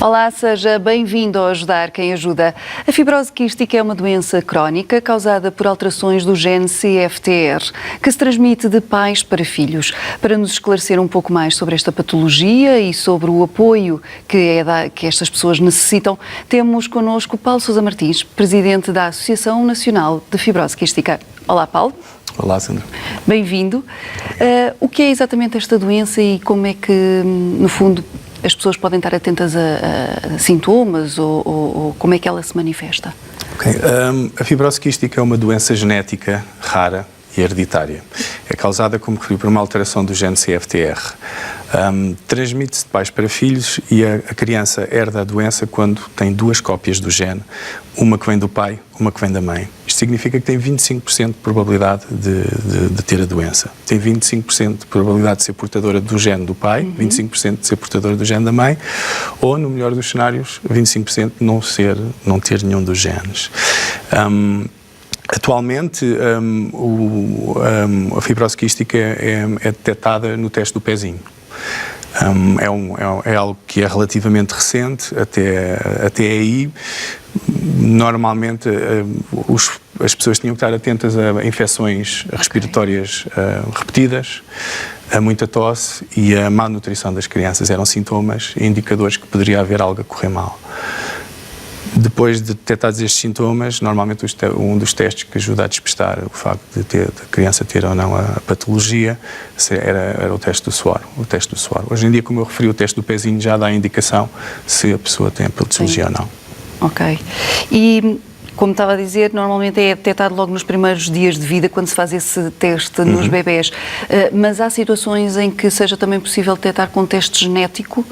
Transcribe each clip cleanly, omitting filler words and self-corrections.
Olá, seja bem-vindo ao Ajudar Quem Ajuda. A fibrose quística é uma doença crónica causada por alterações do gene CFTR, que se transmite de pais para filhos. Para nos esclarecer um pouco mais sobre esta patologia e sobre o apoio que estas pessoas necessitam, temos connosco Paulo Sousa Martins, presidente da Associação Nacional de Fibrose Quística. Olá, Paulo. Olá, Sandra. Bem-vindo. O que é exatamente esta doença e como é que, no fundo, as pessoas podem estar atentas a sintomas ou como é que ela se manifesta? Okay. A fibrose quística é uma doença genética rara e hereditária. É causada, como referi, por uma alteração do gene CFTR. Transmite-se de pais para filhos e a criança herda a doença quando tem duas cópias do gene, uma que vem do pai, uma que vem da mãe. Isto significa que tem 25% de probabilidade de ter a doença. Tem 25% de probabilidade de ser portadora do gene do pai, 25% de ser portadora do gene da mãe, ou, no melhor dos cenários, 25% de não ter nenhum dos genes. Atualmente, a fibrose quística é detectada no teste do pezinho. É algo que é relativamente recente, até aí. Normalmente, as pessoas tinham que estar atentas a infecções respiratórias repetidas, a muita tosse e a má nutrição das crianças eram sintomas e indicadores que poderia haver algo a correr mal. Depois de detectados estes sintomas, normalmente um dos testes que ajuda a despistar o facto de a criança ter ou não a patologia era o teste do suor. Hoje em dia, como eu referi, o teste do pezinho já dá a indicação se a pessoa tem a patologia ou não. Ok. E, como estava a dizer, normalmente é detectado logo nos primeiros dias de vida, quando se faz esse teste nos bebés. Mas há situações em que seja também possível detectar com teste genético?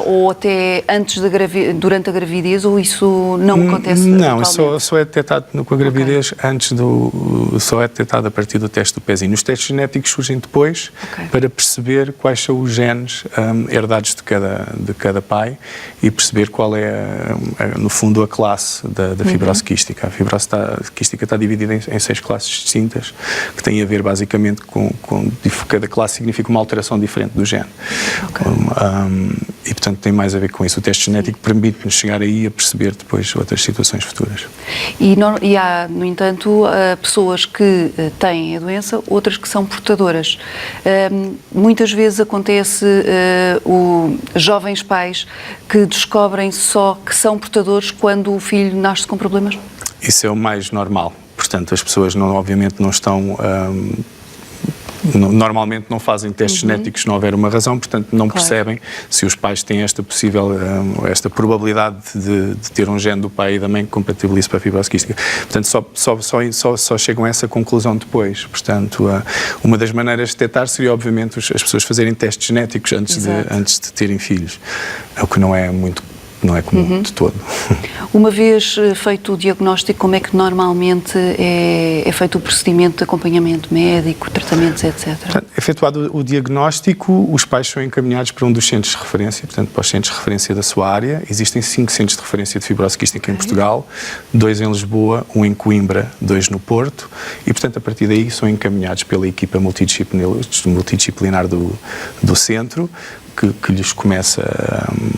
Ou até antes durante a gravidez, ou isso não acontece? Não, só é detectado com a gravidez, só é detectado a partir do teste do pezinho. Os testes genéticos surgem depois para perceber quais são os genes herdados de cada pai e perceber qual é, no fundo, a classe da fibrose quística. A fibrose quística está dividida em 6 classes distintas, que têm a ver basicamente com cada classe significa uma alteração diferente do gene. E, portanto, tem mais a ver com isso. O teste genético permite-nos chegar aí a perceber depois outras situações futuras. E há, no entanto, pessoas que têm a doença, outras que são portadoras. Muitas vezes acontece jovens pais que descobrem só que são portadores quando o filho nasce com problemas? Isso é o mais normal. Portanto, as pessoas obviamente não estão... Normalmente não fazem testes genéticos se não houver uma razão, portanto não percebem se os pais têm esta probabilidade de ter um gene do pai e da mãe que compatibilize para a fibrose quística. Portanto, só chegam a essa conclusão depois. Portanto, uma das maneiras de detectar seria, obviamente, as pessoas fazerem testes genéticos antes de terem filhos, o que não é comum de todo. Uma vez feito o diagnóstico, como é que normalmente é feito o procedimento de acompanhamento médico, tratamentos, etc.? Portanto, efetuado o diagnóstico, os pais são encaminhados para um dos centros de referência, portanto, para os centros de referência da sua área. Existem 5 centros de referência de fibrose quística em Portugal, 2 em Lisboa, 1 em Coimbra, 2 no Porto, e, portanto, a partir daí são encaminhados pela equipa multidisciplinar do centro, que lhes começa,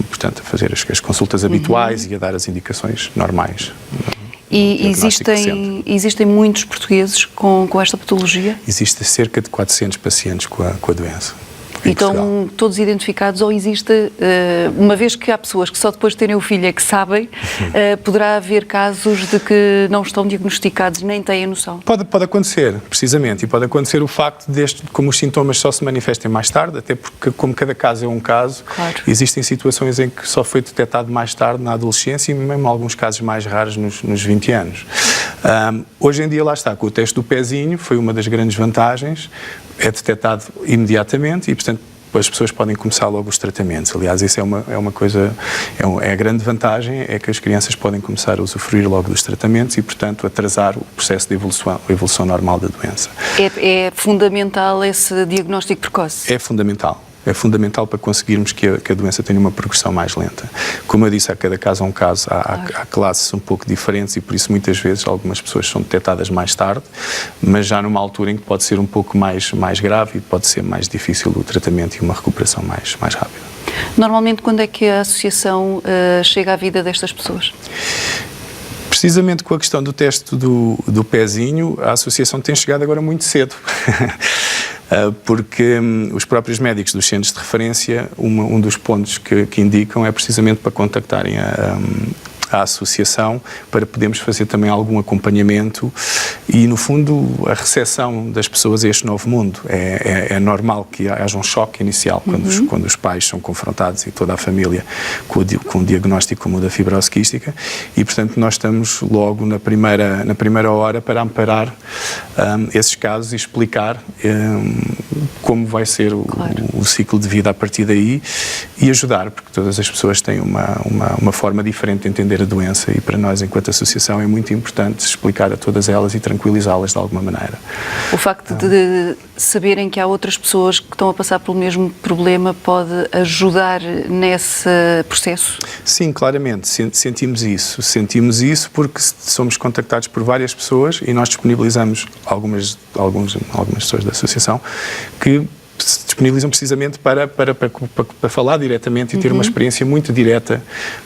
portanto, a fazer as consultas habituais e a dar as indicações normais. E existem muitos portugueses com esta patologia? Existem cerca de 400 pacientes com a doença. E estão todos identificados, ou existe, uma vez que há pessoas que só depois de terem o filho é que sabem, poderá haver casos de que não estão diagnosticados, nem têm a noção? Pode acontecer, precisamente, e pode acontecer o facto como os sintomas só se manifestem mais tarde, até porque, como cada caso é um caso, existem situações em que só foi detectado mais tarde na adolescência e mesmo alguns casos mais raros nos 20 anos. Hoje em dia, lá está, com o teste do pezinho, foi uma das grandes vantagens, é detectado imediatamente e, portanto, as pessoas podem começar logo os tratamentos. Aliás, isso é a grande vantagem, é que as crianças podem começar a usufruir logo dos tratamentos e, portanto, atrasar o processo de evolução normal da doença. É fundamental esse diagnóstico precoce? É fundamental. É fundamental para conseguirmos que a doença tenha uma progressão mais lenta. Como eu disse, a cada caso é um caso, há classes um pouco diferentes e por isso muitas vezes algumas pessoas são detectadas mais tarde, mas já numa altura em que pode ser um pouco mais grave e pode ser mais difícil o tratamento e uma recuperação mais rápida. Normalmente, quando é que a associação chega à vida destas pessoas? Precisamente com a questão do teste do pezinho, a associação tem chegado agora muito cedo. Porque os próprios médicos dos centros de referência, um dos pontos que indicam é precisamente para contactarem a associação para podermos fazer também algum acompanhamento e, no fundo, a recepção das pessoas a este novo mundo. É normal que haja um choque inicial quando os pais são confrontados e toda a família com um diagnóstico como o da fibrose quística e, portanto, nós estamos logo na primeira hora para amparar esses casos e explicar como vai ser o ciclo de vida a partir daí e ajudar, porque todas as pessoas têm uma forma diferente de entender a doença e para nós, enquanto associação, é muito importante explicar a todas elas e tranquilizá-las de alguma maneira. O facto de saberem que há outras pessoas que estão a passar pelo mesmo problema pode ajudar nesse processo? Sim, claramente. Sentimos isso porque somos contactados por várias pessoas e nós disponibilizamos algumas pessoas da associação que se disponibilizam precisamente para falar diretamente e ter uma experiência muito direta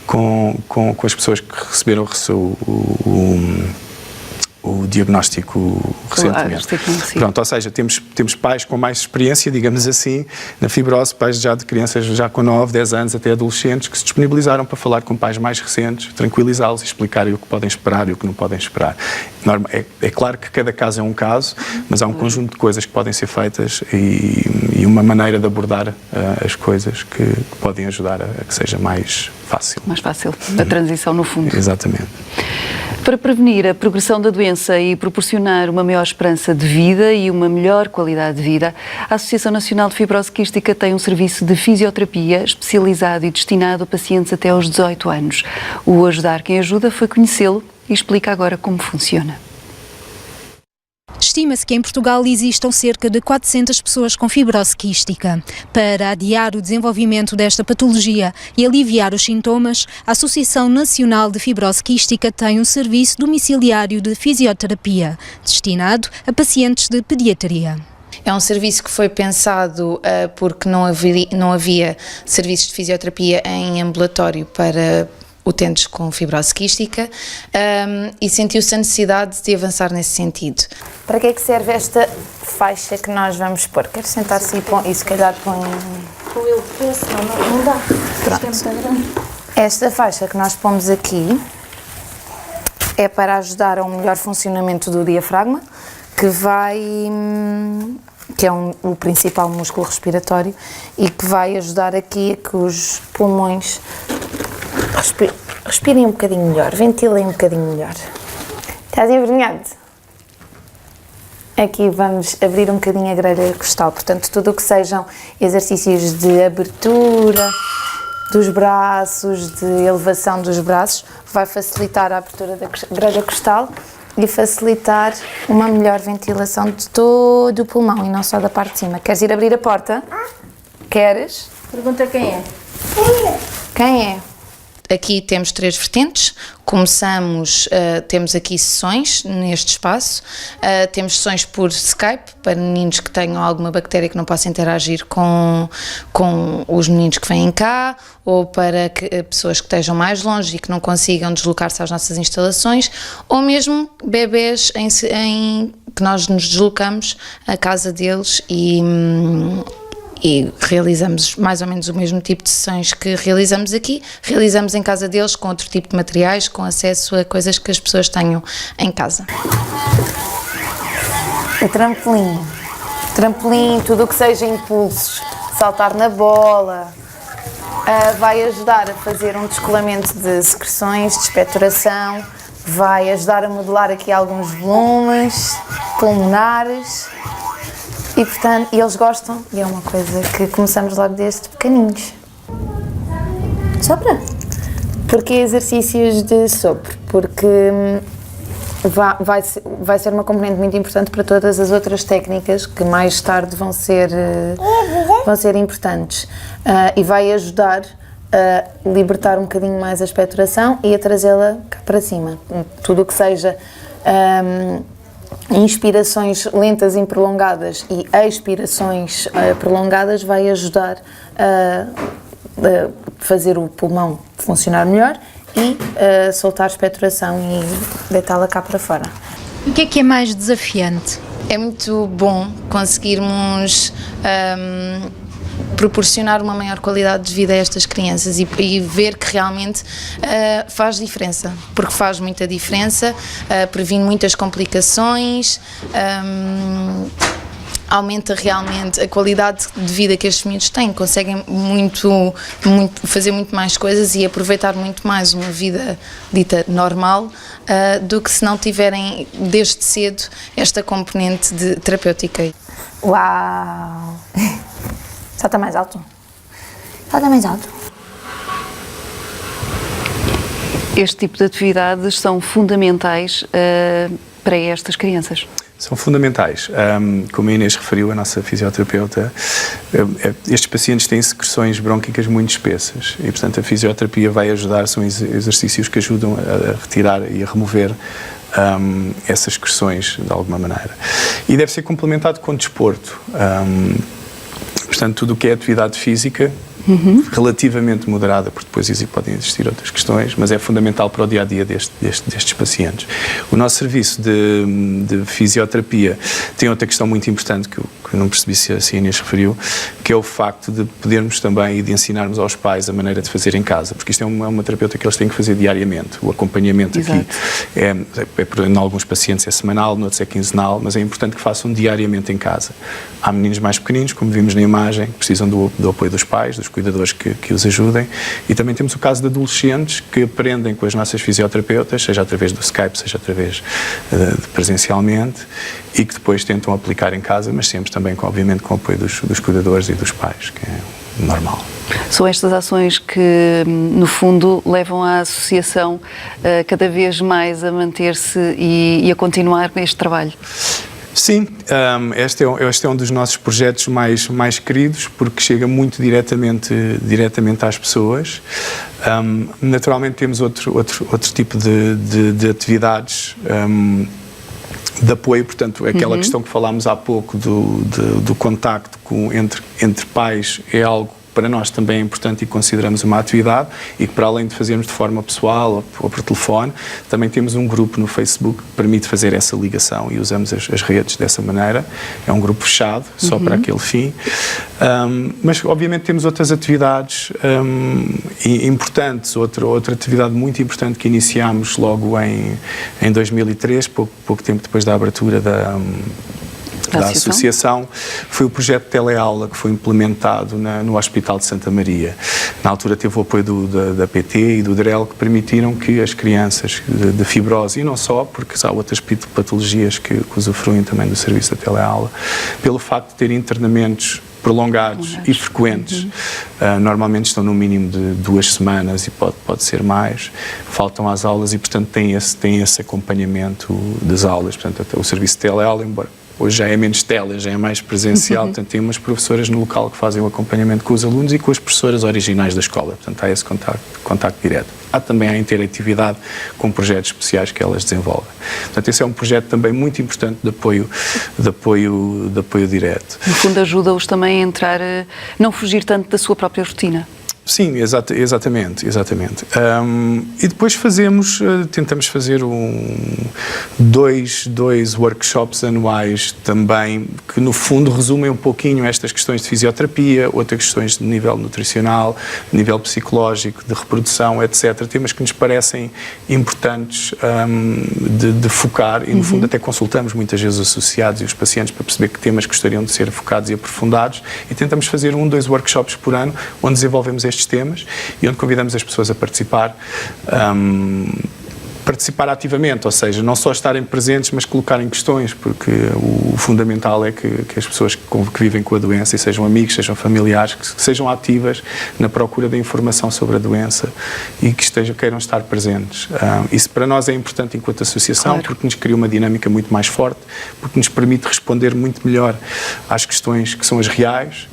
com as pessoas que receberam o diagnóstico recentemente. Pronto, ou seja, temos pais com mais experiência, digamos assim, na fibrose, pais já de crianças já com 9, 10 anos até adolescentes que se disponibilizaram para falar com pais mais recentes, tranquilizá-los e explicarem o que podem esperar e o que não podem esperar. É claro que cada caso é um caso, mas há um conjunto de coisas que podem ser feitas e uma maneira de abordar as coisas que podem ajudar a que seja mais fácil. Mais fácil, a transição no fundo. Exatamente. Para prevenir a progressão da doença e proporcionar uma maior esperança de vida e uma melhor qualidade de vida, a Associação Nacional de Fibrose Quística tem um serviço de fisioterapia especializado e destinado a pacientes até aos 18 anos. O Ajudar Quem Ajuda foi conhecê-lo e explica agora como funciona. Estima-se que em Portugal existam cerca de 400 pessoas com fibrose quística. Para adiar o desenvolvimento desta patologia e aliviar os sintomas, a Associação Nacional de Fibrose Quística tem um serviço domiciliário de fisioterapia, destinado a pacientes de pediatria. É um serviço que foi pensado porque não havia serviços de fisioterapia em ambulatório para utentes com fibrose quística e sentiu-se a necessidade de avançar nesse sentido. Para que é que serve esta faixa que nós vamos pôr? Quero sentar-se e se calhar põe... Com ele preso, não dá. Pronto. Esta faixa que nós pomos aqui é para ajudar ao melhor funcionamento do diafragma, que é o principal músculo respiratório e que vai ajudar aqui a que os pulmões respirem um bocadinho melhor, ventilem um bocadinho melhor. Estás envergonhado? Aqui vamos abrir um bocadinho a grelha costal, portanto tudo o que sejam exercícios de abertura dos braços, de elevação dos braços, vai facilitar a abertura da grelha costal e facilitar uma melhor ventilação de todo o pulmão e não só da parte de cima. Queres ir abrir a porta? Queres? Pergunta quem é. Quem é? Aqui temos 3 vertentes, temos aqui sessões neste espaço, temos sessões por Skype para meninos que tenham alguma bactéria que não possam interagir com os meninos que vêm cá, ou para pessoas que estejam mais longe e que não consigam deslocar-se às nossas instalações, ou mesmo bebês que nós nos deslocamos à casa deles e realizamos mais ou menos o mesmo tipo de sessões que realizamos aqui, realizamos em casa deles com outro tipo de materiais, com acesso a coisas que as pessoas tenham em casa. O trampolim, tudo o que seja impulsos, saltar na bola, vai ajudar a fazer um descolamento de secreções, de expectoração, vai ajudar a modular aqui alguns volumes pulmonares. E, portanto, eles gostam, e é uma coisa que começamos logo desde pequeninos. Sopra? Porque exercícios de sopro? Porque vai ser uma componente muito importante para todas as outras técnicas que mais tarde vão ser importantes. E vai ajudar a libertar um bocadinho mais a expectoração e a trazê-la cá para cima. Tudo o que seja... inspirações lentas e prolongadas e expirações prolongadas vai ajudar a fazer o pulmão funcionar melhor e soltar a expectoração e deitá-la cá para fora. O que é mais desafiante? É muito bom conseguirmos proporcionar uma maior qualidade de vida a estas crianças e ver que realmente faz diferença, porque faz muita diferença, previne muitas complicações, aumenta realmente a qualidade de vida que estes miúdos têm, conseguem fazer muito mais coisas e aproveitar muito mais uma vida dita normal do que se não tiverem desde cedo esta componente terapêutica. Uau! Salta mais alto. Salta mais alto. Este tipo de atividades são fundamentais para estas crianças. São fundamentais. Como a Inês referiu, a nossa fisioterapeuta, estes pacientes têm secreções brônquicas muito espessas e, portanto, a fisioterapia vai ajudar, são exercícios que ajudam a retirar e a remover essas secreções de alguma maneira. E deve ser complementado com desporto. Portanto, tudo o que é atividade física, relativamente moderada, porque depois podem existir outras questões, mas é fundamental para o dia-a-dia destes pacientes. O nosso serviço de fisioterapia tem outra questão muito importante que eu não percebi se a Inês referiu, que é o facto de podermos também e de ensinarmos aos pais a maneira de fazer em casa, porque isto é uma terapeuta que eles têm que fazer diariamente. O acompanhamento Exato. aqui, em alguns pacientes é semanal, noutros é quinzenal, mas é importante que façam diariamente em casa. Há meninos mais pequeninos, como vimos na imagem, que precisam do apoio dos pais, dos cuidadores que os ajudem, e também temos o caso de adolescentes que aprendem com as nossas fisioterapeutas, seja através do Skype, seja através de presencialmente, e que depois tentam aplicar em casa, mas sempre também, obviamente, com o apoio dos cuidadores e dos pais, que é normal. São estas ações que, no fundo, levam a associação cada vez mais a manter-se e a continuar com este trabalho. Sim, este é um dos nossos projetos mais queridos, porque chega muito diretamente às pessoas. Naturalmente temos outro tipo de atividades de apoio, portanto, aquela questão que falámos há pouco do contacto entre pais é algo para nós também é importante e consideramos uma atividade, e que, para além de fazermos de forma pessoal ou por telefone, também temos um grupo no Facebook que permite fazer essa ligação e usamos as redes dessa maneira. É um grupo fechado, só para aquele fim. Mas, obviamente, temos outras atividades importantes. Outra atividade muito importante que iniciámos logo em 2003, pouco tempo depois da abertura da associação, foi o projeto de teleaula que foi implementado no Hospital de Santa Maria. Na altura teve o apoio da PT e do DREL, que permitiram que as crianças de fibrose, e não só, porque há outras patologias que usufruem também do serviço da teleaula, pelo facto de terem internamentos prolongados e frequentes, normalmente estão no mínimo de 2 semanas e pode ser mais, faltam às aulas e, portanto, têm esse acompanhamento das aulas. Portanto, o serviço de teleaula, embora hoje já é menos tele, já é mais presencial, portanto tem umas professoras no local que fazem o acompanhamento com os alunos e com as professoras originais da escola, portanto há esse contacto direto. Há também a interatividade com projetos especiais que elas desenvolvem. Portanto, esse é um projeto também muito importante de apoio direto. No fundo, ajuda-os também a entrar, não fugir tanto da sua própria rotina. Sim, exatamente. E depois tentamos fazer dois workshops anuais também, que no fundo resumem um pouquinho estas questões de fisioterapia, outras questões de nível nutricional, nível psicológico, de reprodução, etc. Temas que nos parecem importantes de focar e, no fundo, até consultamos muitas vezes os associados e os pacientes para perceber que temas gostariam de ser focados e aprofundados, e tentamos fazer 2 workshops por ano, onde desenvolvemos estes temas e onde convidamos as pessoas a participar ativamente, ou seja, não só estarem presentes, mas colocarem questões, porque o fundamental é que as pessoas que vivem com a doença, e sejam amigos, sejam familiares, que sejam ativas na procura da informação sobre a doença e que queiram estar presentes. Isso para nós é importante enquanto associação, claro, porque nos cria uma dinâmica muito mais forte, porque nos permite responder muito melhor às questões que são as reais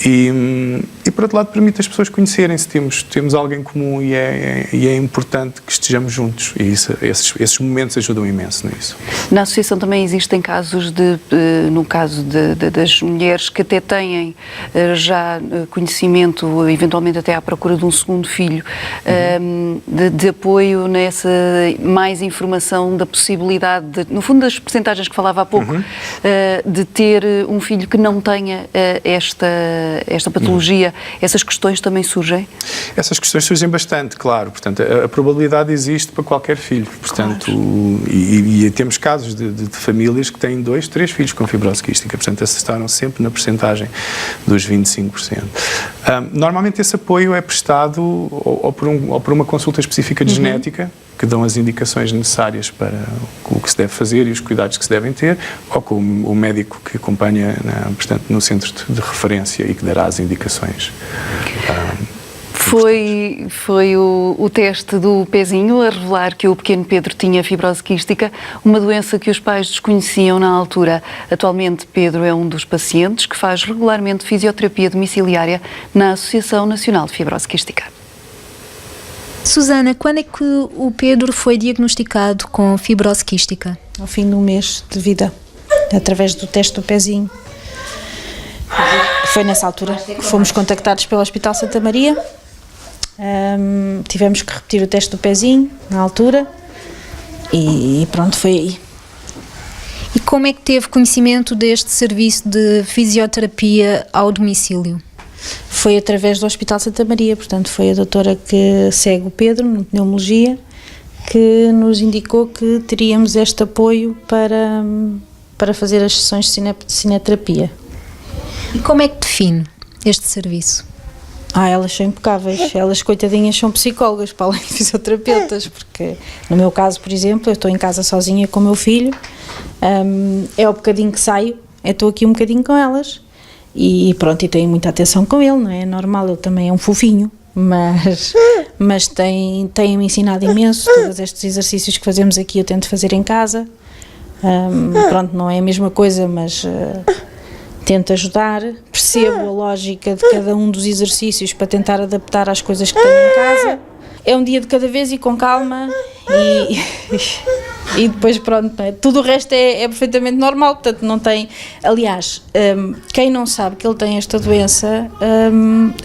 E por outro lado permite as pessoas conhecerem-se, temos alguém comum e é importante que estejamos juntos e esses momentos ajudam imenso nisso. Na associação também existem casos no caso das mulheres que até têm já conhecimento, eventualmente até à procura de um segundo filho, de apoio nessa, mais informação da possibilidade, no fundo das percentagens que falava há pouco, de ter um filho que não tenha esta patologia. Essas questões também surgem? Essas questões surgem bastante, claro. Portanto, a probabilidade existe para qualquer filho. Portanto, e temos casos de famílias que têm 2, 3 filhos com fibrose quística. Portanto, essas estavam sempre na percentagem dos 25%. Normalmente esse apoio é prestado ou por uma consulta específica de genética, que dão as indicações necessárias para o que se deve fazer e os cuidados que se devem ter, ou com o médico que acompanha, portanto, no centro de referência e que dará as indicações. Foi o teste do pezinho a revelar que o pequeno Pedro tinha fibrose quística, uma doença que os pais desconheciam na altura. Atualmente, Pedro é um dos pacientes que faz regularmente fisioterapia domiciliária na Associação Nacional de Fibrose Quística. Susana, quando é que o Pedro foi diagnosticado com fibrose quística? Ao fim do mês de vida, através do teste do pezinho. Foi nessa altura que fomos contactados pelo Hospital Santa Maria. Tivemos que repetir o teste do pezinho na altura e pronto, foi aí. E como é que teve conhecimento deste serviço de fisioterapia ao domicílio? Foi através do Hospital Santa Maria, portanto foi a doutora que segue o Pedro, na pneumologia, que nos indicou que teríamos este apoio para fazer as sessões de cineterapia. E como é que define este serviço? Elas são impecáveis, elas coitadinhas são psicólogas para além de fisioterapeutas, porque no meu caso, por exemplo, eu estou em casa sozinha com o meu filho, é o bocadinho que saio, eu estou aqui um bocadinho com elas e pronto, e tenho muita atenção com ele, não é normal, ele também é um fofinho, mas tem-me ensinado imenso, todos estes exercícios que fazemos aqui eu tento fazer em casa, pronto, não é a mesma coisa, mas... tento ajudar, percebo a lógica de cada um dos exercícios para tentar adaptar às coisas que tenho em casa. É um dia de cada vez e com calma e depois pronto, tudo o resto é perfeitamente normal, portanto não tem... Aliás, quem não sabe que ele tem esta doença,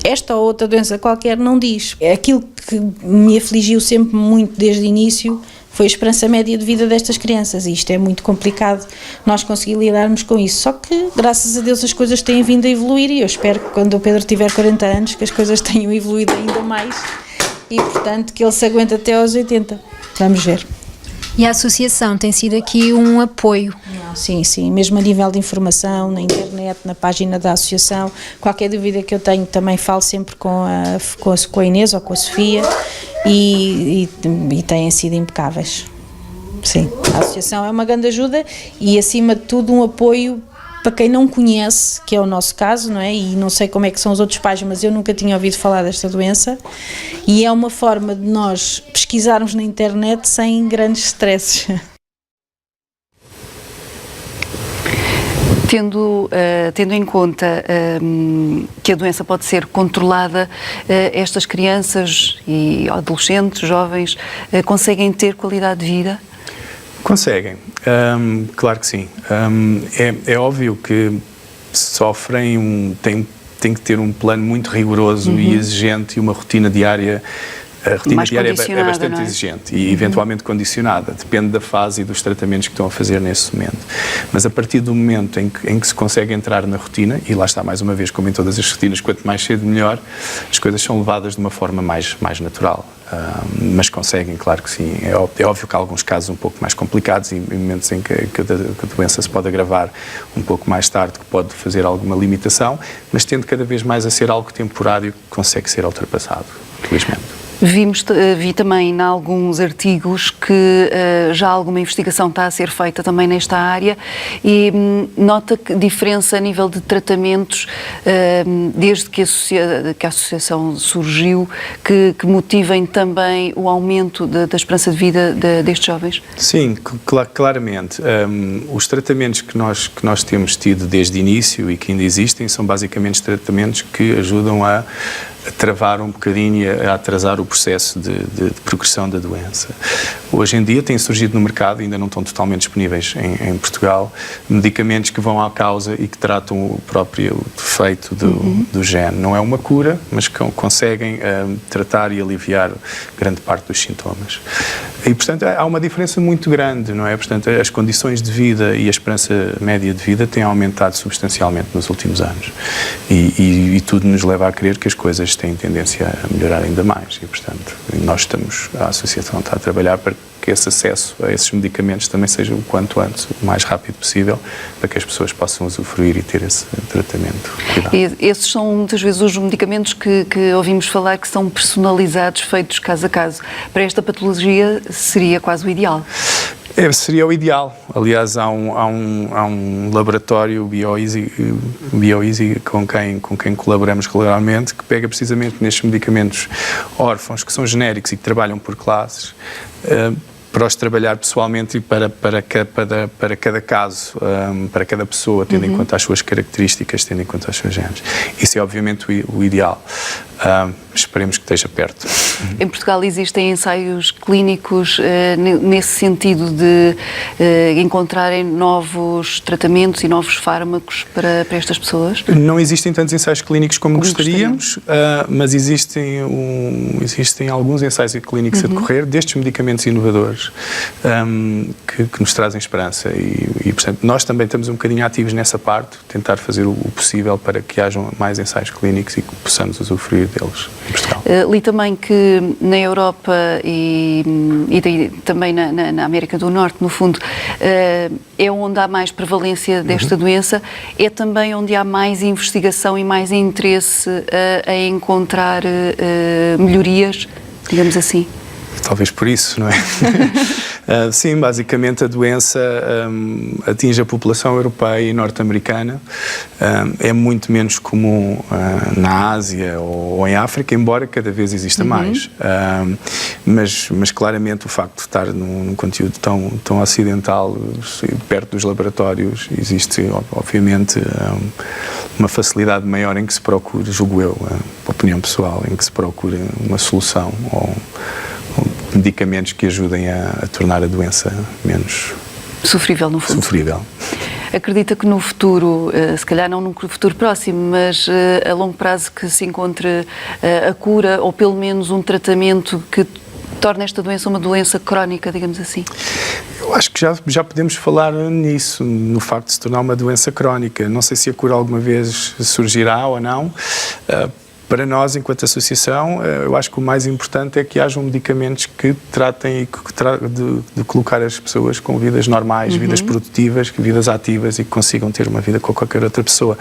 esta ou outra doença qualquer, não diz. Aquilo que me afligiu sempre muito desde o início foi a esperança média de vida destas crianças e isto é muito complicado nós conseguir lidarmos com isso, só que graças a Deus as coisas têm vindo a evoluir e eu espero que quando o Pedro tiver 40 anos que as coisas tenham evoluído ainda mais e portanto que ele se aguente até aos 80, vamos ver. E a associação tem sido aqui um apoio? Sim, mesmo a nível de informação, na internet, na página da associação, qualquer dúvida que eu tenho também falo sempre com a Inês ou com a Sofia e têm sido impecáveis. Sim, a associação é uma grande ajuda e acima de tudo um apoio para quem não conhece, que é o nosso caso, não é? E não sei como é que são os outros pais, mas eu nunca tinha ouvido falar desta doença e é uma forma de nós pesquisarmos na internet sem grandes stresses. Tendo em conta que a doença pode ser controlada, estas crianças e adolescentes, jovens, conseguem ter qualidade de vida? Conseguem, claro que sim. É óbvio que sofrem, têm que ter um plano muito rigoroso e exigente e uma rotina diária. A rotina diária é bastante exigente e eventualmente condicionada, depende da fase e dos tratamentos que estão a fazer nesse momento. Mas a partir do momento em que se consegue entrar na rotina, e lá está mais uma vez, como em todas as rotinas, quanto mais cedo melhor, as coisas são levadas de uma forma mais natural. Mas conseguem, claro que sim. É óbvio que há alguns casos um pouco mais complicados e momentos em que a doença se pode agravar um pouco mais tarde, que pode fazer alguma limitação, mas tende cada vez mais a ser algo temporário que consegue ser ultrapassado, felizmente. Vi também em alguns artigos que já alguma investigação está a ser feita também nesta área e nota que diferença a nível de tratamentos desde que a associação surgiu que motivem também o aumento da esperança de vida destes jovens? Sim, claramente. Os tratamentos que nós temos tido desde o início e que ainda existem são basicamente tratamentos que ajudam a travar um bocadinho e a atrasar o processo de progressão da doença. Hoje em dia têm surgido no mercado, ainda não estão totalmente disponíveis em Portugal, medicamentos que vão à causa e que tratam o próprio defeito do gene. Não é uma cura, mas conseguem tratar e aliviar grande parte dos sintomas. E, portanto, há uma diferença muito grande, não é? Portanto, as condições de vida e a esperança média de vida têm aumentado substancialmente nos últimos anos. E tudo nos leva a crer que as coisas têm tendência a melhorar ainda mais. E, portanto, a associação está a trabalhar para que esse acesso a esses medicamentos também seja o quanto antes, o mais rápido possível, para que as pessoas possam usufruir e ter esse tratamento. E esses são muitas vezes os medicamentos que ouvimos falar que são personalizados, feitos caso a caso. Para esta patologia seria quase o ideal. Seria o ideal. Aliás, há um laboratório BioEasy com quem colaboramos regularmente que pega precisamente nestes medicamentos órfãos que são genéricos e que trabalham por classes para os trabalhar pessoalmente e para cada caso, para cada pessoa, tendo em conta as suas características, tendo em conta os seus genes. Isso é obviamente o ideal. Esperemos que esteja perto. Em Portugal existem ensaios clínicos nesse sentido de encontrarem novos tratamentos e novos fármacos para estas pessoas? Não existem tantos ensaios clínicos como gostaríamos, mas existem alguns ensaios clínicos a decorrer destes medicamentos inovadores que nos trazem esperança e, portanto, nós também estamos um bocadinho ativos nessa parte, tentar fazer o possível para que hajam mais ensaios clínicos e que possamos usufruir deles em Portugal. Li também que na Europa e também na América do Norte, no fundo, é onde há mais prevalência desta doença, é também onde há mais investigação e mais interesse em encontrar melhorias, digamos assim. Talvez por isso, não é? Sim, basicamente a doença atinge a população europeia e norte-americana. É muito menos comum na Ásia ou em África, embora cada vez exista mais. Mas claramente o facto de estar num conteúdo tão ocidental, perto dos laboratórios, existe obviamente uma facilidade maior em que se procura, julgo eu, a opinião pessoal, em que se procura uma solução ou medicamentos que ajudem a tornar a doença menos sofrível, no fundo. Sofrível. Acredita que no futuro, se calhar não num futuro próximo, mas a longo prazo que se encontre a cura ou pelo menos um tratamento que torne esta doença uma doença crónica, digamos assim? Eu acho que já podemos falar nisso, no facto de se tornar uma doença crónica. Não sei se a cura alguma vez surgirá ou não. Para nós, enquanto associação, eu acho que o mais importante é que hajam medicamentos que tratem de colocar as pessoas com vidas normais, vidas produtivas, vidas ativas e que consigam ter uma vida com qualquer outra pessoa.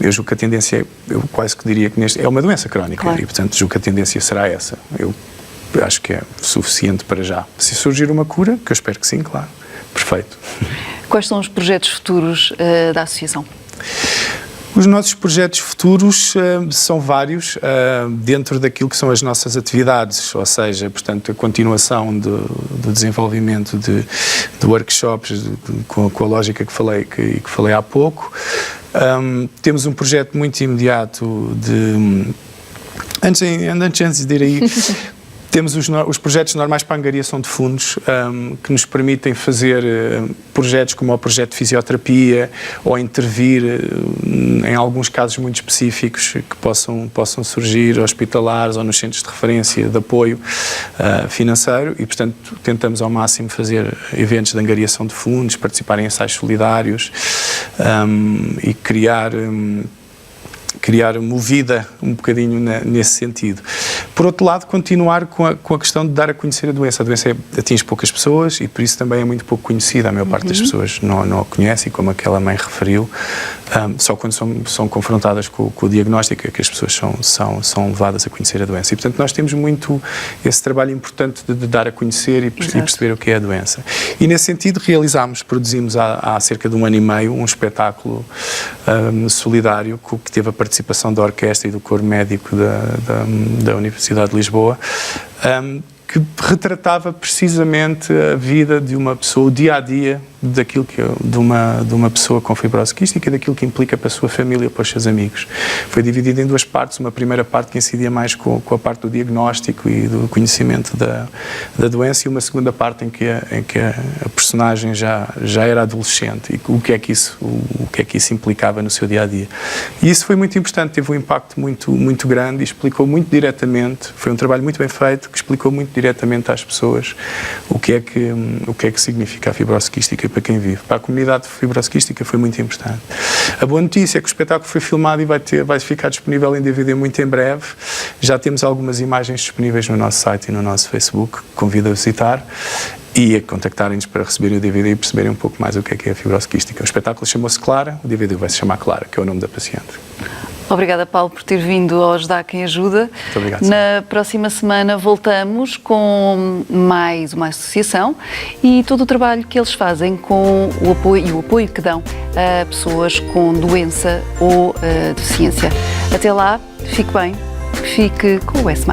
Eu julgo que a tendência, eu quase que diria que é uma doença crónica, claro. E, portanto, julgo que a tendência será essa. Eu acho que é suficiente para já. Se surgir uma cura, que eu espero que sim, claro, perfeito. Quais são os projetos futuros da associação? Os nossos projetos futuros são vários, dentro daquilo que são as nossas atividades, ou seja, portanto, a continuação do desenvolvimento de workshops com a lógica que falei há pouco. Temos um projeto muito imediato antes de ir aí, temos os projetos normais para a angariação de fundos que nos permitem fazer projetos como o projeto de fisioterapia ou intervir em alguns casos muito específicos que possam surgir hospitalares ou nos centros de referência de apoio financeiro e, portanto, tentamos ao máximo fazer eventos de angariação de fundos, participar em ensaios solidários e criar movida um bocadinho nesse sentido. Por outro lado, continuar com a questão de dar a conhecer a doença. A doença atinge poucas pessoas e por isso também é muito pouco conhecida. A maior parte das pessoas não a conhece e, como aquela mãe referiu, só quando são confrontadas com o diagnóstico é que as pessoas são levadas a conhecer a doença. E, portanto, nós temos muito esse trabalho importante de dar a conhecer e perceber o que é a doença. E, nesse sentido, produzimos há cerca de 1 ano e meio um espetáculo solidário que teve a participação da orquestra e do coro médico da Universidade de Lisboa, que retratava precisamente a vida de uma pessoa, o dia-a-dia de uma pessoa com fibrose quística e daquilo que implica para a sua família, para os seus amigos. Foi dividido em 2 partes, uma primeira parte que incidia mais com a parte do diagnóstico e do conhecimento da doença e uma segunda parte em que a personagem já era adolescente e o que é que isso implicava no seu dia-a-dia. E isso foi muito importante, teve um impacto muito grande e explicou muito diretamente, foi um trabalho muito bem feito, que explicou muito diretamente às pessoas o que é que significa a fibrose quística para quem vive. Para a comunidade de fibrose quística foi muito importante. A boa notícia é que o espetáculo foi filmado e vai ficar disponível em DVD muito em breve. Já temos algumas imagens disponíveis no nosso site e no nosso Facebook, convido a visitar e a contactarem-nos para receberem o DVD e perceberem um pouco mais o que é a fibrose quística. O espetáculo chamou-se Clara, o DVD vai se chamar Clara, que é o nome da paciente. Obrigada, Paulo, por ter vindo ao Ajudar Quem Ajuda. Muito obrigado. Na próxima semana voltamos com mais uma associação e todo o trabalho que eles fazem com o apoio que dão a pessoas com doença ou deficiência. Até lá, fique bem, fique com o S+.